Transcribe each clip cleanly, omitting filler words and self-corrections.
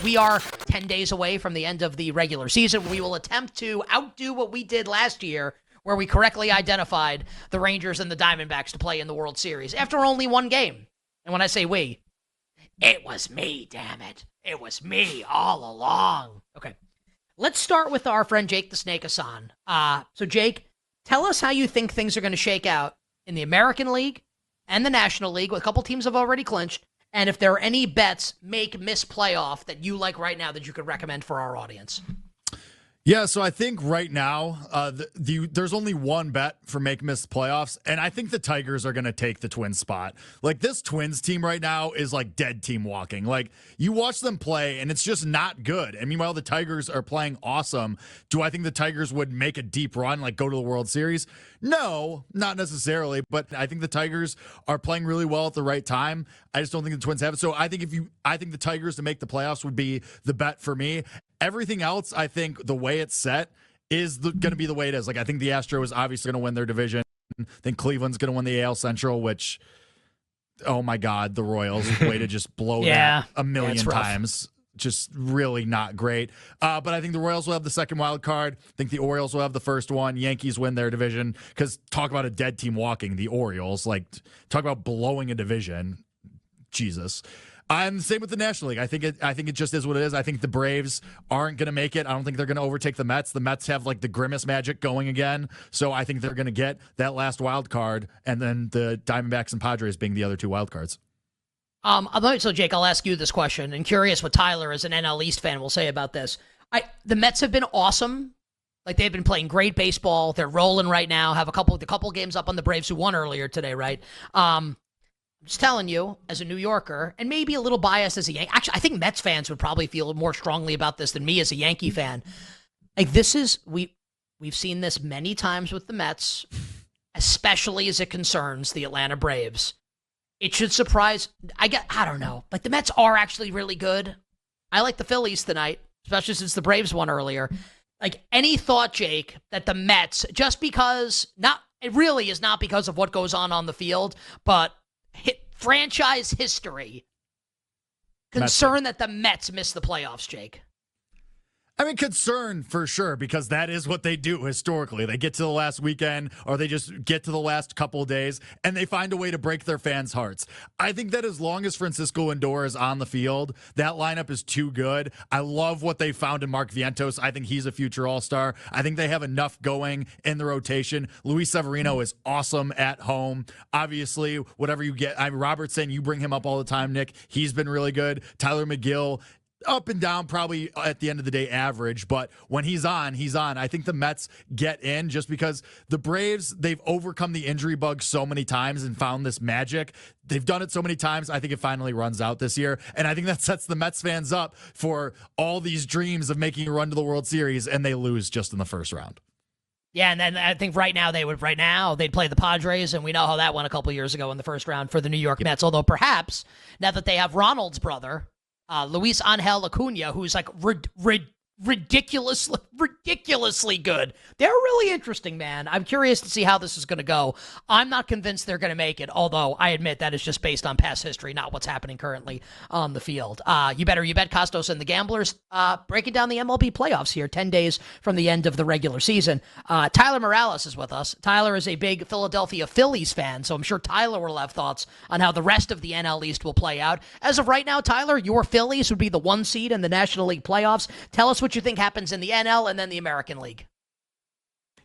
we are 10 days away from the end of the regular season. We will attempt to outdo what we did last year, where we correctly identified the Rangers and the Diamondbacks to play in the World Series after only one game. And when I say we, it was me, damn it. It was me all along. Okay. Let's start with our friend Jake the Snake Hassan. So, Jake, tell us how you think things are going to shake out in the American League and the National League. A couple teams have already clinched. And if there are any bets, make, miss playoff that you like right now that you could recommend for our audience. Yeah, so I think right now there's only one bet for make miss playoffs, and I think the Tigers are going to take the Twins spot. Like, this Twins team right now is like dead team walking. Like, you watch them play, and it's just not good. And meanwhile, the Tigers are playing awesome. Do I think the Tigers would make a deep run, like go to the World Series? No, not necessarily, but I think the Tigers are playing really well at the right time. I just don't think the Twins have it. So I think the Tigers to make the playoffs would be the bet for me. Everything else, I think the way it's set is going to be the way it is. Like, I think the Astros is obviously going to win their division. I think Cleveland's going to win the AL Central, which, oh my God, the Royals, way to just blow that a million times. Just really not great. But I think the Royals will have the second wild card. I think the Orioles will have the first one. Yankees win their division. Because talk about a dead team walking, the Orioles. Like, talk about blowing a division. Jesus. And same with the National League. I think it just is what it is. I think the Braves aren't going to make it. I don't think they're going to overtake the Mets. The Mets have like the grimace magic going again. So I think they're going to get that last wild card, and then the Diamondbacks and Padres being the other two wild cards. So Jake, I'll ask you this question, and curious what Tyler, as an NL East fan, will say about this. The Mets have been awesome. Like, they've been playing great baseball. They're rolling right now. Have a couple games up on the Braves, who won earlier today, right? Just telling you, as a New Yorker, and maybe a little biased as a Yankee. Actually, I think Mets fans would probably feel more strongly about this than me as a Yankee fan. Like, we've seen this many times with the Mets, especially as it concerns the Atlanta Braves. It should surprise. I don't know. Like, the Mets are actually really good. I like the Phillies tonight, especially since the Braves won earlier. Like, any thought, Jake, that the Mets, just because it really is not because of what goes on the field, but franchise history, concern that the Mets miss the playoffs, Jake? I mean, concern for sure, because that is what they do historically. They get to the last weekend, or they just get to the last couple of days, and they find a way to break their fans' hearts. I think that as long as Francisco Lindor is on the field, that lineup is too good. I love what they found in Mark Vientos. I think he's a future all-star. I think they have enough going in the rotation. Luis Severino is awesome at home. Obviously, whatever you get, Robertson, you bring him up all the time, Nick. He's been really good. Tyler McGill, up and down, probably at the end of the day average, but when he's on, he's on. I think the Mets get in just because the Braves, they've overcome the injury bug so many times and found this magic. They've done it so many times. I think it finally runs out this year, and I think that sets the Mets fans up for all these dreams of making a run to the World Series, and they lose just in the first round. Yeah, and then I think they'd play the Padres, and we know how that went a couple years ago in the first round for the New York Mets, although perhaps now that they have Ronald's brother, Luis Angel Acuna, who's like ridiculously good. They're really interesting, man. I'm curious to see how this is going to go. I'm not convinced they're going to make it, although I admit that is just based on past history, not what's happening currently on the field. You bet Kostos and the Gamblers breaking down the MLB playoffs here 10 days from the end of the regular season. Tyler Morales is with us. Tyler is a big Philadelphia Phillies fan, so I'm sure Tyler will have thoughts on how the rest of the NL East will play out. As of right now, Tyler, your Phillies would be the 1 seed in the National League playoffs. Tell us what you think happens in the NL and then the American League.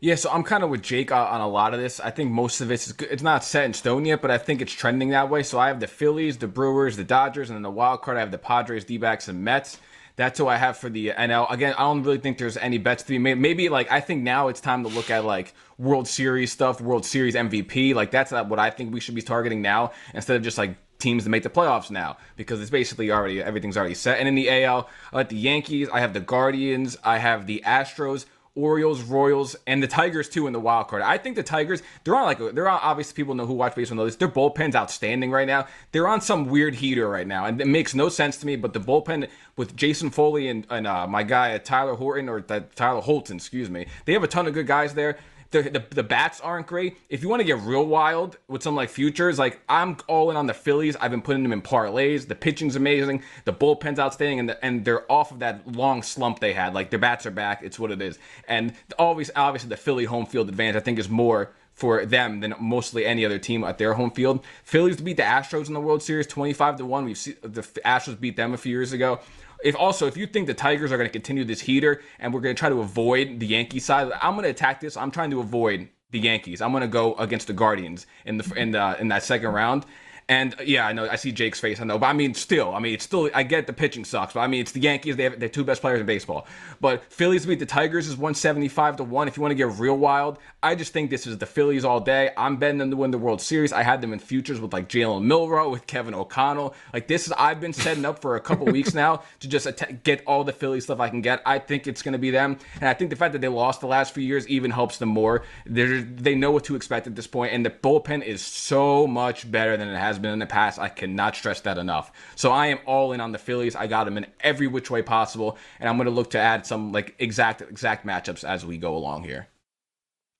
Yeah, so I'm kind of with Jake on a lot of this. I think most of it's not set in stone yet, but I think it's trending that way. So I have the Phillies, the Brewers, the Dodgers, and then the wild card, I have the Padres, D-backs, and Mets. That's who I have for the NL. Again, I don't really think there's any bets to be made. Maybe, like, I think now it's time to look at, like, World Series stuff, World Series MVP. Like, that's what I think we should be targeting now, instead of just, like, teams to make the playoffs now, because it's basically everything's already set. And in the AL, I like the Yankees, I have the Guardians, I have the Astros, Orioles, Royals, and the Tigers too in the wild card. I think the Tigers, they're on obviously people know who watch baseball know this. Their bullpen's outstanding right now. They're on some weird heater right now, and it makes no sense to me. But the bullpen with Jason Foley and my guy Tyler Holton, excuse me, they have a ton of good guys there. The bats aren't great. If you want to get real wild with some like futures, like I'm all in on the Phillies. I've been putting them in parlays. The pitching's amazing. The bullpen's outstanding, and they're off of that long slump they had. Like their bats are back. It's what it is. And obviously the Philly home field advantage I think is more for them than mostly any other team at their home field. Phillies to beat the Astros in the World Series 25-1. We've seen the Astros beat them a few years ago. If you think the Tigers are going to continue this heater and we're going to try to avoid the Yankee side, I'm going to attack this. I'm trying to avoid the Yankees. I'm going to go against the Guardians in that second round. And yeah, I know I see Jake's face. I know, but it's still. I get the pitching sucks, but it's the Yankees. They're two best players in baseball. But Phillies beat the Tigers is 175-1. If you want to get real wild, I just think this is the Phillies all day. I'm betting them to win the World Series. I had them in futures with like Jalen Milroe, with Kevin O'Connell. I've been setting up for a couple weeks now to just get all the Philly stuff I can get. I think it's going to be them, and I think the fact that they lost the last few years even helps them more. They know what to expect at this point, and the bullpen is so much better than it has been in the past. I cannot stress that enough. So I am all in on the Phillies. I got them in every which way possible, and I'm going to look to add some like exact matchups as we go along here.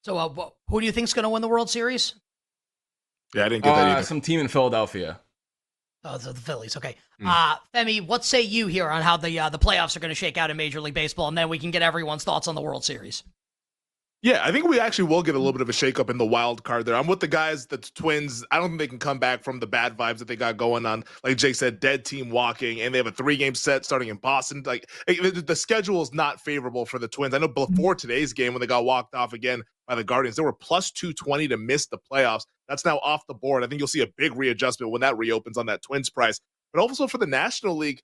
So who do you think's going to win the World Series? Yeah, I didn't get that either. Some team in Philadelphia. Oh, the Phillies. Okay. Femi, what say you here on how the playoffs are going to shake out in Major League Baseball, and then we can get everyone's thoughts on the World Series. Yeah, I think we actually will get a little bit of a shakeup in the wild card there. I'm with the guys, the Twins. I don't think they can come back from the bad vibes that they got going on. Like Jake said, dead team walking, and they have a 3-game set starting in Boston. Like the schedule is not favorable for the Twins. I know before today's game when they got walked off again by the Guardians, they were plus 220 to miss the playoffs. That's now off the board. I think you'll see a big readjustment when that reopens on that Twins price. But also for the National League,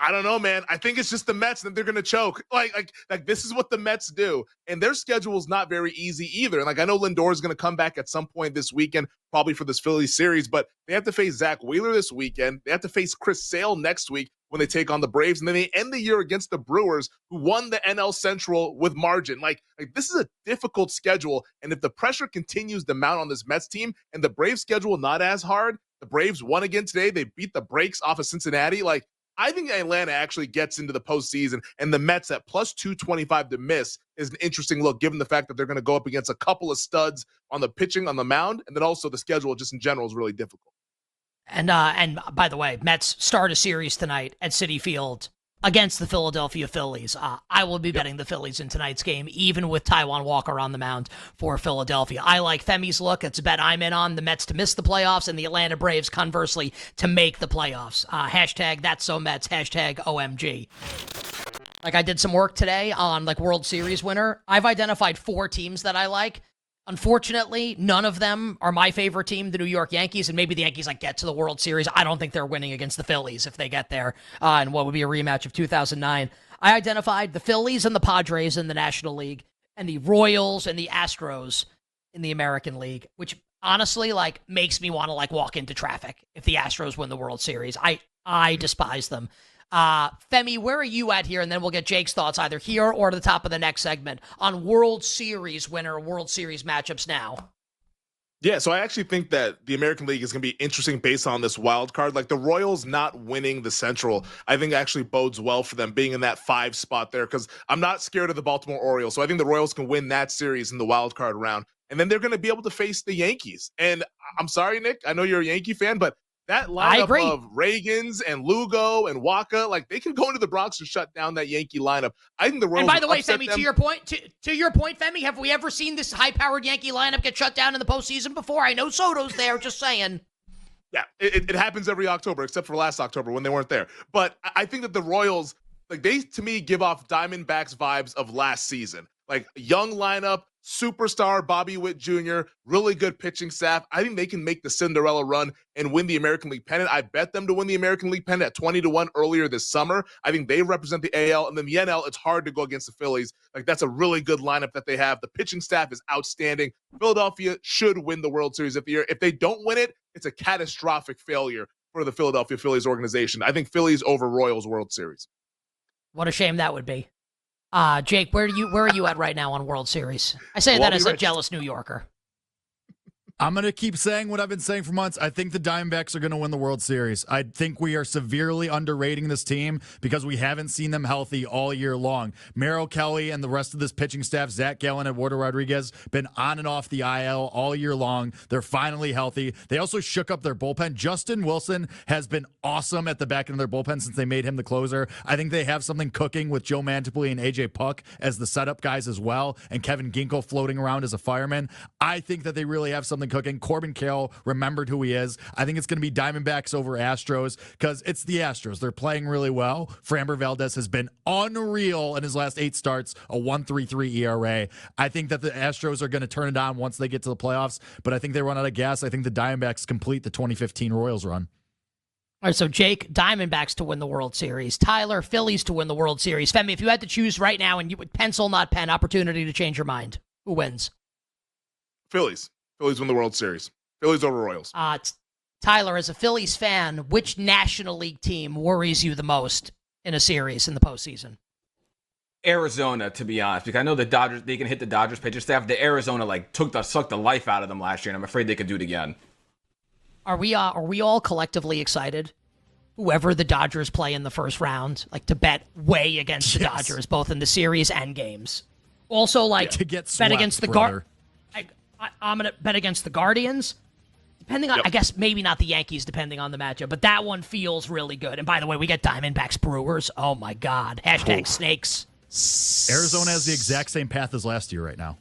I don't know, man. I think it's just the Mets that they're going to choke. Like this is what the Mets do. And their schedule is not very easy either. And like I know Lindor is going to come back at some point this weekend, probably for this Phillies series, but they have to face Zach Wheeler this weekend. They have to face Chris Sale next week when they take on the Braves. And then they end the year against the Brewers, who won the NL Central with margin. Like this is a difficult schedule. And if the pressure continues to mount on this Mets team and the Braves schedule not as hard, the Braves won again today. They beat the brakes off of Cincinnati. Like, I think Atlanta actually gets into the postseason, and the Mets at plus 225 to miss is an interesting look, given the fact that they're going to go up against a couple of studs on the pitching, on the mound, and then also the schedule just in general is really difficult. And by the way, Mets start a series tonight at Citi Field against the Philadelphia Phillies. I will be betting the Phillies in tonight's game, even with Taijuan Walker on the mound for Philadelphia. I like Femi's look. It's a bet I'm in on. The Mets to miss the playoffs and the Atlanta Braves, conversely, to make the playoffs. Hashtag that's so Mets. Hashtag OMG. Like I did some work today on like World Series winner. I've identified 4 teams that I like. Unfortunately, none of them are my favorite team, the New York Yankees, and maybe the Yankees get to the World Series. I don't think they're winning against the Phillies if they get there in what would be a rematch of 2009. I identified the Phillies and the Padres in the National League and the Royals and the Astros in the American League, which honestly makes me want to walk into traffic if the Astros win the World Series. I despise them. Femi, where are you at here? And then we'll get Jake's thoughts either here or at the top of the next segment on World Series winner, World Series matchups now. Yeah, so I actually think that the American League is going to be interesting based on this wild card. Like the Royals not winning the Central, I think actually bodes well for them being in that 5 spot there, because I'm not scared of the Baltimore Orioles. So I think the Royals can win that series in the wild card round. And then they're going to be able to face the Yankees. And I'm sorry, Nick, I know you're a Yankee fan, but that lineup of Reagans and Lugo and Waka, they can go into the Bronx and shut down that Yankee lineup. I think the Royals. And by the way, Femi, to your point, Femi, have we ever seen this high-powered Yankee lineup get shut down in the postseason before? I know Soto's there, just saying. Yeah, it happens every October, except for last October when they weren't there. But I think that the Royals, they to me give off Diamondbacks vibes of last season. Young lineup, superstar Bobby Witt Jr., really good pitching staff. I think they can make the Cinderella run and win the American League pennant. I bet them to win the American League pennant at 20-1 earlier this summer. I think they represent the AL, and then the NL, it's hard to go against the Phillies. That's a really good lineup that they have. The pitching staff is outstanding. Philadelphia should win the World Series of the year. If they don't win it, it's a catastrophic failure for the Philadelphia Phillies organization. I think Phillies over Royals World Series. What a shame that would be. Jake, where are you at right now on World Series? I say that as a jealous New Yorker. I'm going to keep saying what I've been saying for months. I think the Diamondbacks are going to win the World Series. I think we are severely underrating this team because we haven't seen them healthy all year long. Merrill Kelly and the rest of this pitching staff, Zach Gallen and Eduardo Rodriguez, been on and off the IL all year long. They're finally healthy. They also shook up their bullpen. Justin Wilson has been awesome at the back end of their bullpen since they made him the closer. I think they have something cooking with Joe Mantiply and AJ Puck as the setup guys as well, and Kevin Ginkel floating around as a fireman. I think that they really have something cooking. Corbin Carroll remembered who he is. I think it's going to be Diamondbacks over Astros because it's the Astros. They're playing really well. Framber Valdez has been unreal in his last 8 starts, a 1.33 ERA. I think that the Astros are going to turn it on once they get to the playoffs, but I think they run out of gas. I think the Diamondbacks complete the 2015 Royals run. All right, so Jake, Diamondbacks to win the World Series. Tyler, Phillies to win the World Series. Femi, if you had to choose right now and you would pencil, not pen, opportunity to change your mind, who wins? Phillies. Phillies win the World Series. Phillies over Royals. Tyler, as a Phillies fan, which National League team worries you the most in a series in the postseason? Arizona, to be honest, because I know the Dodgers, they can hit the Dodgers pitcher staff. The Arizona sucked the life out of them last year, and I'm afraid they could do it again. Are we all collectively excited? Whoever the Dodgers play in the first round, like to bet way against the Dodgers, both in the series and games. Also, like to get bet against the Guardians. I'm gonna bet against the Guardians. Depending on, I guess maybe not the Yankees, depending on the matchup, but that one feels really good. And by the way, we get Diamondbacks Brewers. Oh my God! # snakes. Arizona has the exact same path as last year right now.